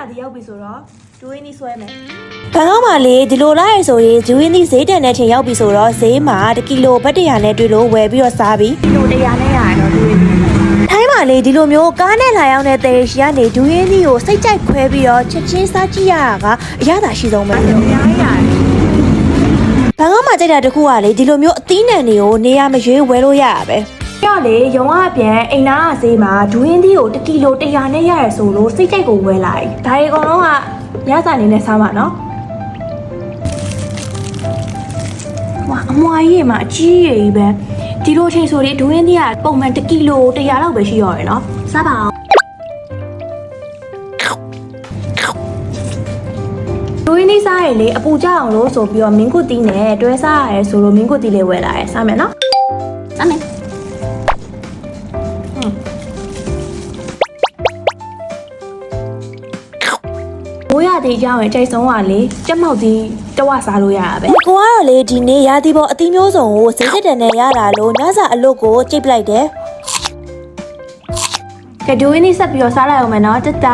ဒီရောက်ပြီဆိုတော့ဒူးရင်းဒီဆွဲမယ် ဘန်ကောက်မှာလေဒီလိုလာရဆိုရင်ဂျူးရင်းဒီဈေးတန်တဲ့ချိန်ရောက်ပြီဆိုတော့ဈေးမှာ1ကီလိုဘတ်100နဲ့တွေ့လို့ဝယ်ပြီးတော့စားပြီး ကီလို100နဲ့ရတယ်တော့ဒူးရင်းဒီ ထိုင်းမှာလေဒီလိုမျိုးကားနဲ့လာရောက်တဲ့တဲ့ရှိကနေဒူးရင်းဒီကိုစိတ်ကြိုက်ခွဲပြီးတော့ချက်ချင်းစားကြည့်ရတာကအရသာရှိဆုံးပဲ အများကြီးရတယ် ဘန်ကောက်မှာကြိုက်တာတခုကလေဒီလိုမျိုးအသီးနှံတွေကိုနေရာမရွေးဝယ်လို့ရတာပဲ ကြောက်လေရုံကအပြန်အိမ်နာကဈေးမှာဒူးရင်းဒီကို1ကီလို100နဲ့ရတယ်ဆိုလို့စိတ်ကြိုက်ကိုဝယ်လိုက်ဒါတွေအကုန်လုံးကညစာနေနဲ့စားမှာနော်ဝါအမွာကြီးမှာအကြီးကြီးပဲဒီလိုချိန်ဆိုလေဒူးရင်းဒီကပုံမှန်1ကီလို100လောက်ပဲရှိရရယ်နော်စားပါအောင်ဒူးရင်းဒီစားရလေအပူကြအောင်လို့ဆိုပြီးတော့မင်းကုတီးနဲ့တွဲစားရတယ်ဆိုလို့မင်းကုတီးလေးဝယ်လာရယ်စားမယ်နော်စားမယ်မိုးရတဲ့အကြောင်းရဲ့ကြိုက်ဆုံးကလေကြက်မောက်ကြီးတဝစားလို့ရတာပဲ ကိုကတော့လေဒီနေ့ရာသီပေါ်အသီးမျိုးစုံကိုဈေးတက်နဲ့ရတာလို့ညစာအလုပ်ကိုကြိတ်ပလိုက်တယ် ကဒူးရင်းနေဆက်ပြီးတော့စားလိုက်အောင်မယ်နော်တတ